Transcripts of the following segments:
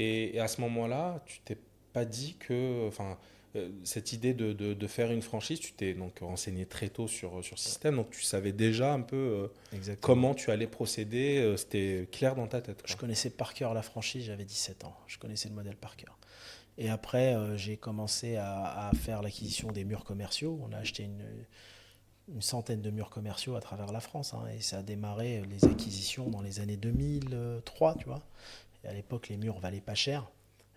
Et à ce moment-là, tu t'es pas dit que, enfin, cette idée de faire une franchise, tu t'es donc renseigné très tôt sur ce système, donc tu savais déjà un peu Exactement. comment tu allais procéder, c'était clair dans ta tête, Je quoi. connaissais par cœur la franchise, j'avais 17 ans. Je connaissais le modèle par cœur. Et après, j'ai commencé à faire l'acquisition des murs commerciaux. On a acheté une centaine de murs commerciaux à travers la France, hein, et ça a démarré les acquisitions dans les années 2003, tu vois. Et à l'époque, les murs valaient pas cher.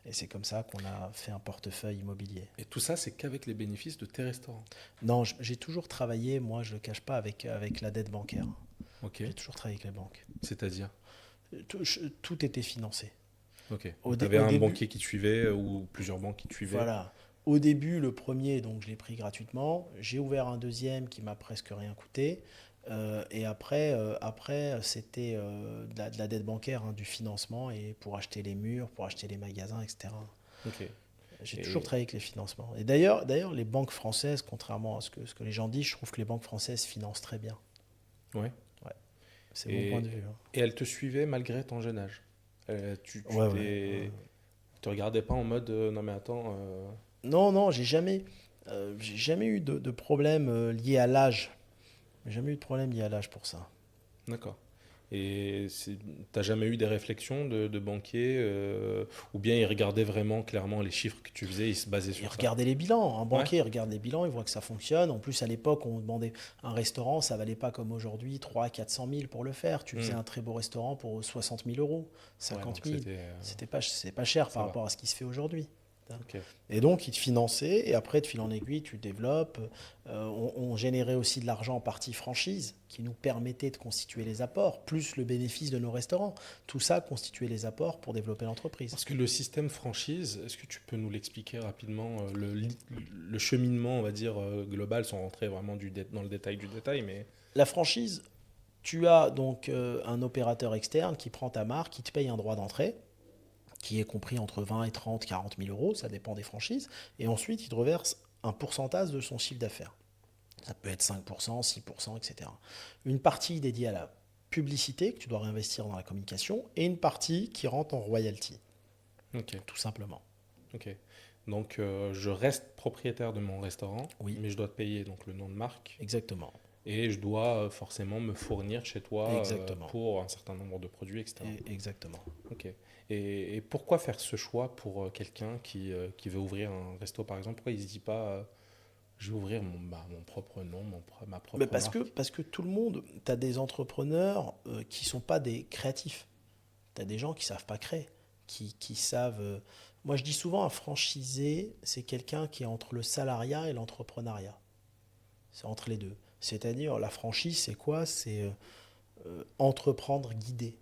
Et c'est comme ça qu'on a fait un portefeuille immobilier. Et tout ça, c'est qu'avec les bénéfices de tes restaurants. Non, j'ai toujours travaillé, moi je ne le cache pas, avec la dette bancaire. Ok. J'ai toujours travaillé avec les banques. C'est-à-dire? Tout était financé. Ok. Au, Donc, tu dé- avais au un début, banquier qui te suivait ou plusieurs banques qui te suivaient. voilà. Au début, le premier, donc je l'ai pris gratuitement. J'ai ouvert un deuxième qui m'a presque rien coûté. Et après c'était de la dette bancaire, hein, du financement et pour acheter les murs, pour acheter les magasins, etc. Ok. J'ai toujours Et travaillé avec les financements. Et d'ailleurs, les banques françaises, contrairement à ce que les gens disent, je trouve que les banques françaises financent très bien. ouais. Ouais, c'est mon point Et, de vue, hein. et elle te suivait malgré ton jeune âge. Tu Ouais, ouais, ouais. te regardais pas en mode non mais attends. Non, non, j'ai jamais eu de problème lié à l'âge. J'ai jamais eu de problème lié à l'âge pour ça. D'accord. Et t'as jamais eu des réflexions de banquier ou bien ils regardaient vraiment clairement les chiffres que tu faisais, ils se basaient Et sur ça? regardez les bilans. Un Ouais. banquier il regarde les bilans, il voit que ça fonctionne. En plus, à l'époque, on demandait un restaurant, ça valait pas comme aujourd'hui 300 400 000 pour le faire. Tu faisais Hmm. un très beau restaurant pour 60 000 euros, Ouais, 50 donc 000. c'était C'est pas cher ça par va. rapport à ce qui se fait aujourd'hui. Ok. Et donc, ils te finançaient, et après, de fil en aiguille, tu développes. On générait aussi de l'argent en partie franchise, qui nous permettait de constituer les apports, plus le bénéfice de nos restaurants. Tout ça constituait les apports pour développer l'entreprise. Parce que le système franchise, est-ce que tu peux nous l'expliquer rapidement, le cheminement, on va dire, global, sans rentrer vraiment dans le détail du détail, mais... La franchise, tu as donc un opérateur externe qui prend ta marque, qui te paye un droit d'entrée, qui est compris entre 20 et 30, 40 000 euros, ça dépend des franchises, et ensuite il te reverse un pourcentage de son chiffre d'affaires. Ça peut être 5%, 6%, etc. Une partie dédiée à la publicité que tu dois réinvestir dans la communication et une partie qui rentre en royalty, Ok, tout simplement. ok. Donc, je reste propriétaire de mon restaurant, Oui, mais je dois te payer donc le nom de marque exactement. et je dois forcément me fournir chez toi Exactement. pour un certain nombre de produits, etc. Exactement. Ok. Et pourquoi faire ce choix pour quelqu'un qui veut ouvrir un resto, par exemple? Pourquoi il ne se dit pas, je vais ouvrir mon propre nom, ma Mais propre parce que, marque? parce que tout le monde, tu as des entrepreneurs qui ne sont pas des créatifs. Tu as des gens qui savent pas créer, qui savent. Moi, je dis souvent, un franchisé, c'est quelqu'un qui est entre le salariat et l'entrepreneuriat. C'est entre les deux. C'est-à-dire, la franchise, c'est quoi? C'est entreprendre guidé.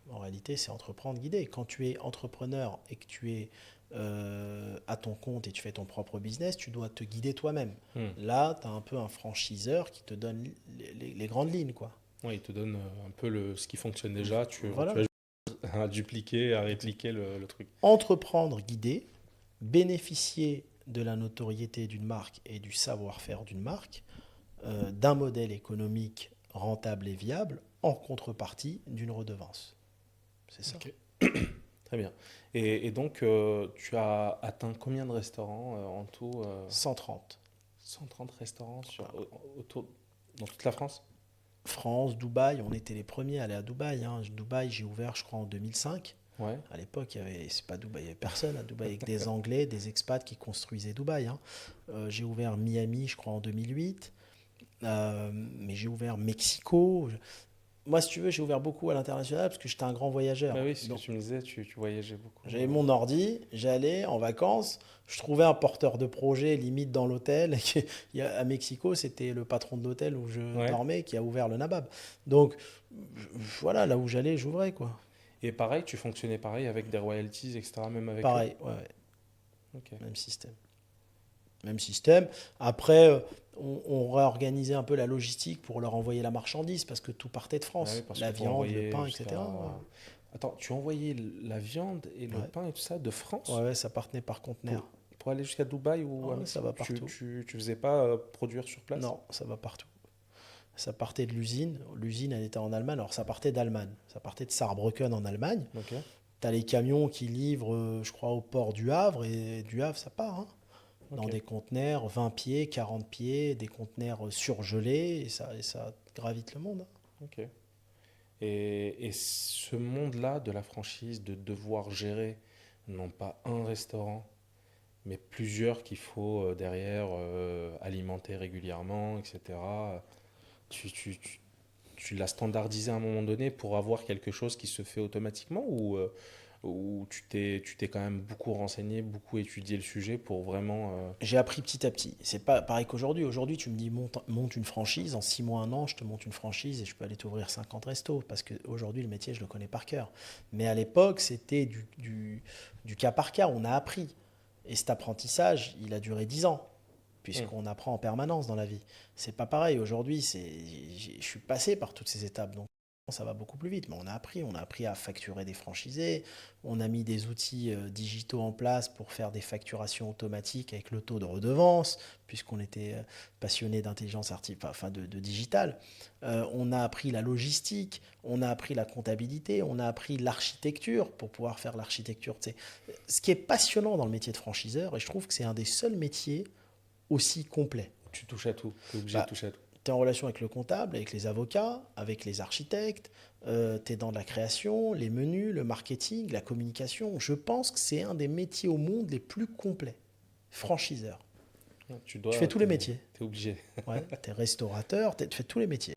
En réalité, c'est entreprendre guidé. Quand tu es entrepreneur et que tu es à ton compte et tu fais ton propre business, tu dois te guider toi-même. Hmm. Là, tu as un peu un franchiseur qui te donne les grandes lignes, quoi. Ouais, il te donne un peu ce qui fonctionne déjà, tu Voilà. as juste à dupliquer, à Exact. répliquer le truc. Entreprendre guidé, bénéficier de la notoriété d'une marque et du savoir-faire d'une marque, d'un modèle économique rentable et viable, en contrepartie d'une redevance. C'est ça. Ok, très bien. Et donc, tu as atteint combien de restaurants en tout 130. 130 restaurants Voilà. autour, dans toute la France? France, Dubaï, on était les premiers à aller à Dubaï, hein. Dubaï, j'ai ouvert, je crois, en 2005. Ouais. À l'époque, c'est pas Dubaï, il n'y avait personne à Dubaï, avec des Anglais, des expats qui construisaient Dubaï, hein. J'ai ouvert Miami, je crois, en 2008. Mais j'ai ouvert Mexico. Moi, si tu veux, j'ai ouvert beaucoup à l'international parce que j'étais un grand Bah voyageur. oui, ce que Donc, tu me disais, tu voyageais beaucoup. j'avais mon ordi, j'allais en vacances, je trouvais un porteur de projet limite dans l'hôtel. À Mexico, c'était le patron de l'hôtel où je Ouais. dormais qui a ouvert le Nabab. Donc, voilà, là où j'allais, j'ouvrais, quoi. Et pareil, tu fonctionnais pareil avec des royalties, etc., même avec eux? Pareil, ouais, ouais, Ok. même système. Même système. Après, on réorganisait un peu la logistique pour leur envoyer la marchandise parce que tout partait de Ah oui, France. parce que La pour viande, le envoyer pain, jusqu'à... etc. Attends, tu envoyais la viande et le Ouais, pain et tout ça de ouais, France ouais, ça partait par pour, conteneur. pour aller jusqu'à Dubaï ou à Ouais, ça Mexico? va Tu, partout. tu, tu faisais pas produire sur place? Non, ça va partout. Ça partait de l'usine. L'usine, elle était en Allemagne. Alors, ça partait d'Allemagne. Ça partait de Saarbrücken en Allemagne. Ok. Tu as les camions qui livrent, je crois, au port du Havre, et du Havre, ça part, hein, dans Ok, des conteneurs 20 pieds, 40 pieds, des conteneurs surgelés, et ça gravite le monde, hein. ok. Et ce monde-là de la franchise, de devoir gérer non pas un restaurant, mais plusieurs qu'il faut derrière alimenter régulièrement, etc. Tu, tu, tu, tu l'as standardisé à un moment donné pour avoir quelque chose qui se fait automatiquement ou tu t'es quand même beaucoup renseigné, beaucoup étudié le sujet pour vraiment... J'ai appris petit à petit. C'est pas pareil qu'aujourd'hui. Aujourd'hui, tu me dis monte une franchise. En 6 mois, un an, je te monte une franchise et je peux aller t'ouvrir 50 restos. Parce qu'aujourd'hui, le métier, je le connais par cœur. Mais à l'époque, c'était du cas par cas. On a appris. Et cet apprentissage, il a duré 10 ans. Hmm. Puisqu'on apprend en permanence dans la vie. C'est pas pareil. Aujourd'hui, je suis passé par toutes ces étapes. Donc, ça va beaucoup plus vite. Mais on a appris à facturer des franchisés. On a mis des outils digitaux en place pour faire des facturations automatiques avec le taux de redevance, puisqu'on était passionné d'intelligence artificielle, enfin de digital. On a appris la logistique, on a appris la comptabilité, on a appris l'architecture pour pouvoir faire l'architecture. Tu sais. Ce qui est passionnant dans le métier de franchiseur, et je trouve que c'est un des seuls métiers aussi complet. Tu touches à tout, tu es obligé de Bah, toucher à tout. tu es en relation avec le comptable, avec les avocats, avec les architectes, tu es dans la création, les menus, le marketing, la communication. Je pense que c'est un des métiers au monde les plus complets. Franchiseur. Ouais, Tu fais tous les métiers. t'es obligé. Ouais, tu es restaurateur, tu fais tous les métiers.